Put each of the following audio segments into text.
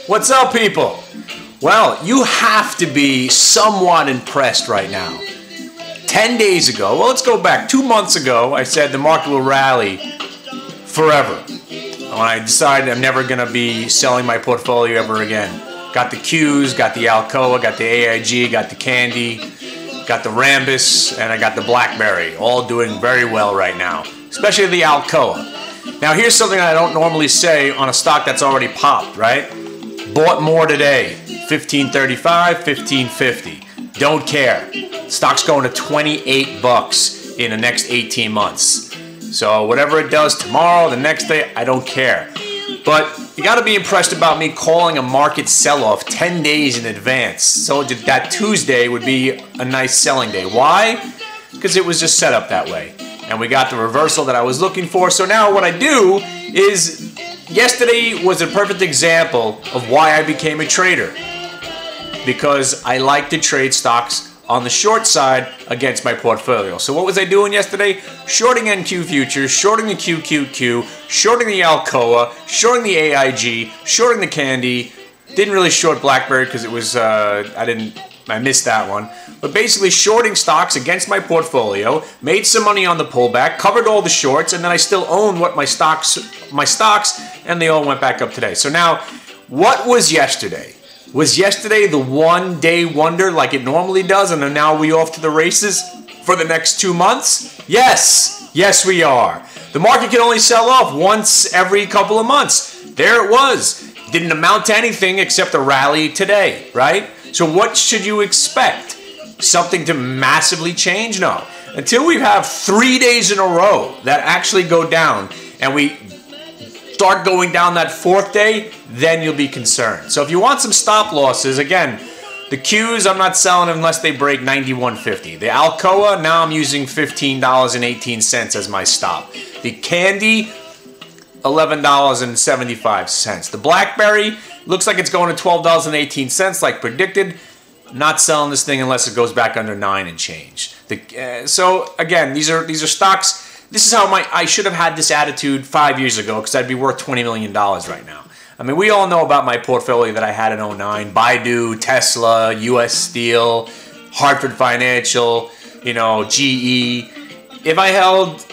What's up, people? Well, you have to be somewhat impressed right now. 10 days ago, well, let's go back. 2 months ago, I said the market will rally forever. When I decided I'm never going to be selling my portfolio ever again. Got the Qs, got the Alcoa, got the AIG, got the Candy, got the Rambus, and I got the BlackBerry. All doing very well right now, especially the Alcoa. Now, here's something I don't normally say on a stock that's already popped, right? Bought more today, 1535, 1550. Don't care. Stock's going to 28 bucks in the next 18 months. So whatever it does tomorrow, the next day, I don't care. But you got to be impressed about me calling a market sell-off 10 days in advance. So that Tuesday would be a nice selling day. Why? Because it was just set up that way. And we got the reversal that I was looking for. So now what I do is, yesterday was a perfect example of why I became a trader. Because I like to trade stocks on the short side against my portfolio. So what was I doing yesterday? Shorting NQ futures, shorting the QQQ, shorting the Alcoa, shorting the AIG, shorting the Candy. Didn't really short BlackBerry because it was I missed that one. But basically shorting stocks against my portfolio, made some money on the pullback, covered all the shorts, and then I still own what my stocks, and they all went back up today. So now, what was yesterday? Was yesterday the one-day wonder like it normally does, and now we off to the races for the next 2 months? Yes! Yes, we are. The market can only sell off once every couple of months. There it was. Didn't amount to anything except a rally today, right? So what should you expect? Something to massively change? No. Until we have 3 days in a row that actually go down, and we start going down that fourth day, then you'll be concerned. So if you want some stop losses, again, the Qs, I'm not selling unless they break 91.50. The Alcoa, now I'm using $15.18 as my stop. The Candy, $11.75. The BlackBerry, looks like it's going to $12.18 like predicted. Not selling this thing unless it goes back under 9 and change. So again, these are stocks. This is how I should have had this attitude 5 years ago, because I'd be worth $20 million right now. I mean, we all know about my portfolio that I had in 09. Baidu, Tesla, US Steel, Hartford Financial, GE. If I held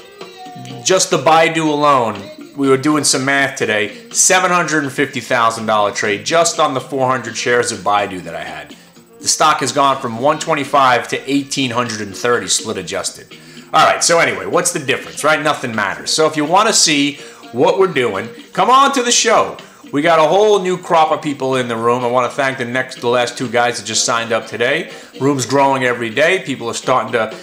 just the Baidu alone, we were doing some math today, $750,000 trade just on the 400 shares of Baidu that I had. The stock has gone from 125 to 1,830 split adjusted. All right, so anyway, what's the difference, right? Nothing matters. So if you want to see what we're doing, come on to the show. We got a whole new crop of people in the room. I want to thank the last 2 guys that just signed up today. Room's growing every day. People are starting to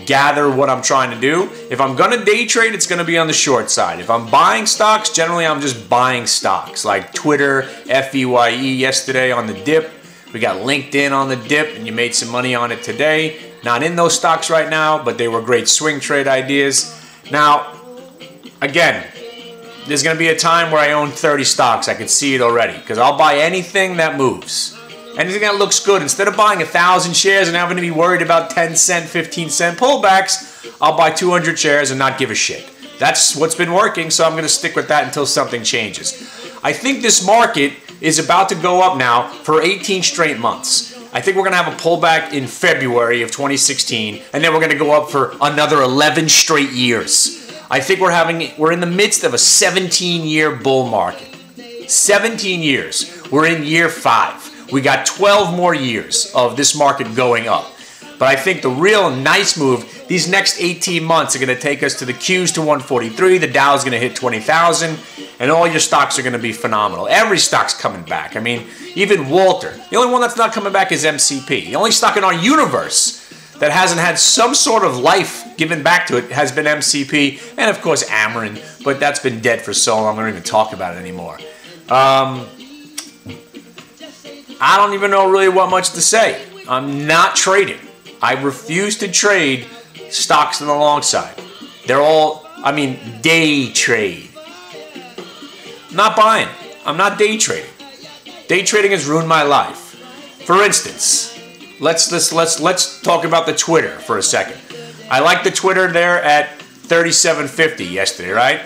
gather what I'm trying to do. If I'm going to day trade, it's going to be on the short side. If I'm buying stocks, generally I'm just buying stocks, like Twitter, FEYE yesterday on the dip. We got LinkedIn on the dip, and you made some money on it today. Not in those stocks right now, but they were great swing trade ideas. Now, again, there's going to be a time where I own 30 stocks. I can see it already, because I'll buy anything that moves. Anything that looks good. Instead of buying 1,000 shares and having to be worried about 10-cent, 15-cent pullbacks, I'll buy 200 shares and not give a shit. That's what's been working, so I'm going to stick with that until something changes. I think this market is about to go up now for 18 straight months. I think we're going to have a pullback in February of 2016, and then we're going to go up for another 11 straight years. I think we're in the midst of a 17-year bull market. 17 years. We're in year 5. We got 12 more years of this market going up. But I think the real nice move, these next 18 months are going to take us to the Qs to 143, the Dow's going to hit 20,000, and all your stocks are going to be phenomenal. Every stock's coming back. I mean, even Walter. The only one that's not coming back is MCP. The only stock in our universe that hasn't had some sort of life given back to it has been MCP, and of course Ameren, but that's been dead for so long, I don't even talk about it anymore. I don't even know really what much to say. I'm not trading. I refuse to trade stocks on the long side. They're all, day trade. Not buying. I'm not day trading. Day trading has ruined my life. For instance, let's talk about the Twitter for a second. I like the Twitter there at 37.50 yesterday, right?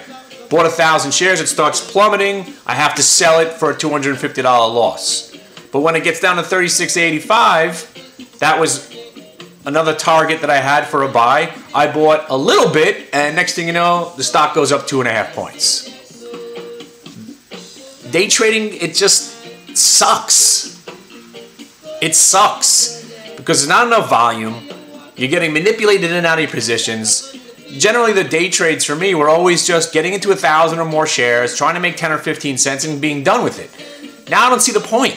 Bought 1,000 shares, it starts plummeting. I have to sell it for a $250 loss. But when it gets down to 36.85, that was another target that I had for a buy. I bought a little bit, and next thing you know, the stock goes up 2.5 points. Day trading, it just sucks. It sucks because there's not enough volume. You're getting manipulated in and out of your positions. Generally, the day trades for me were always just getting into 1,000 or more shares, trying to make 10 or 15 cents and being done with it. Now I don't see the point.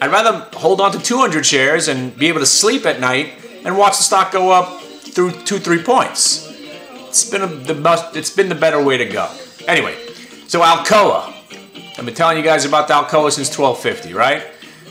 I'd rather hold on to 200 shares and be able to sleep at night and watch the stock go up through 2-3 points. It's been the better way to go. Anyway, so Alcoa. I've been telling you guys about the Alcoa since 1250, right?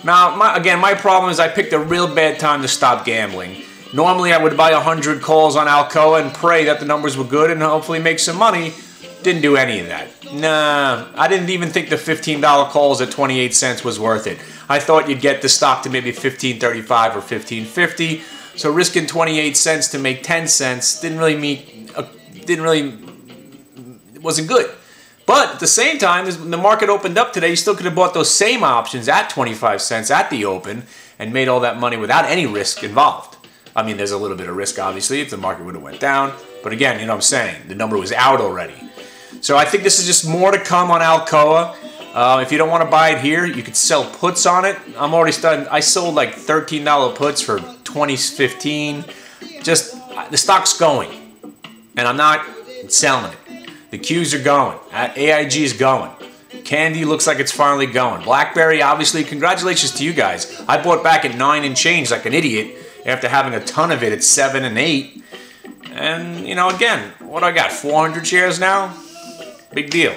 Now, my problem is I picked a real bad time to stop gambling. Normally, I would buy 100 calls on Alcoa and pray that the numbers were good and hopefully make some money. Didn't do any of that. Nah, I didn't even think the $15 calls at 28 cents was worth it. I thought you'd get the stock to maybe $15.35 or $15.50. So risking 28 cents to make 10 cents it wasn't good. But at the same time, when the market opened up today, you still could have bought those same options at 25 cents at the open and made all that money without any risk involved. I mean, there's a little bit of risk, obviously, if the market would have went down. But again, you know what I'm saying? The number was out already. So I think this is just more to come on Alcoa. If you don't want to buy it here, you could sell puts on it. I'm already starting. I sold like $13 puts for $20.15. Just, the stock's going. And I'm not selling it. The Qs are going. AIG is going. Candy looks like it's finally going. BlackBerry, obviously, congratulations to you guys. I bought back at 9 and change like an idiot after having a ton of it at 7 and 8. And, you know, again, what do I got? 400 shares now? Big deal.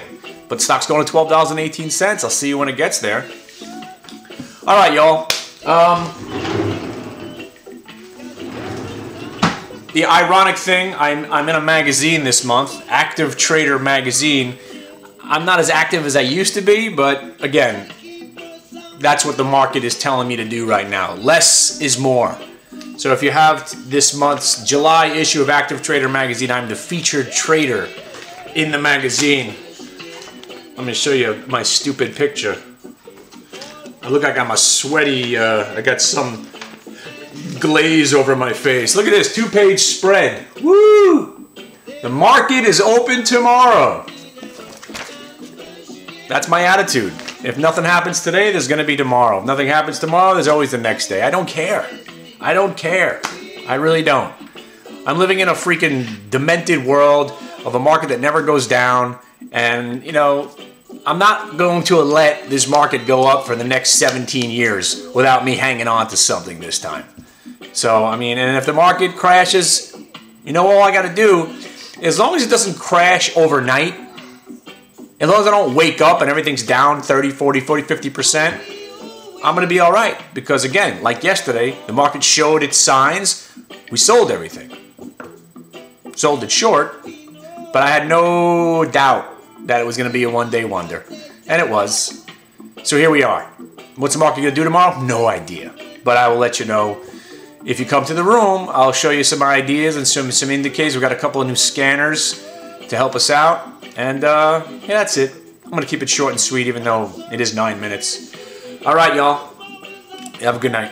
But stock's going to $12.18. I'll see you when it gets there. All right, y'all. The ironic thing, I'm in a magazine this month, Active Trader magazine. I'm not as active as I used to be, but again, that's what the market is telling me to do right now. Less is more. So if you have this month's July issue of Active Trader magazine, I'm the featured trader in the magazine. Let me show you my stupid picture. I look like I'm a sweaty, I got some glaze over my face. Look at this, 2-page spread. Woo! The market is open tomorrow. That's my attitude. If nothing happens today, there's going to be tomorrow. If nothing happens tomorrow, there's always the next day. I don't care. I don't care. I really don't. I'm living in a freaking demented world of a market that never goes down. And, you know, I'm not going to let this market go up for the next 17 years without me hanging on to something this time. So, I mean, and if the market crashes, you know, all I got to do, as long as it doesn't crash overnight, as long as I don't wake up and everything's down 30, 40, 50%, I'm going to be all right. Because, again, like yesterday, the market showed its signs. We sold everything. Sold it short, but I had no doubt that it was going to be a one-day wonder. And it was. So here we are. What's the market going to do tomorrow? No idea. But I will let you know. If you come to the room, I'll show you some ideas and some indicators. We've got a couple of new scanners to help us out. And yeah, that's it. I'm going to keep it short and sweet, even though it is 9 minutes. All right, y'all. Have a good night.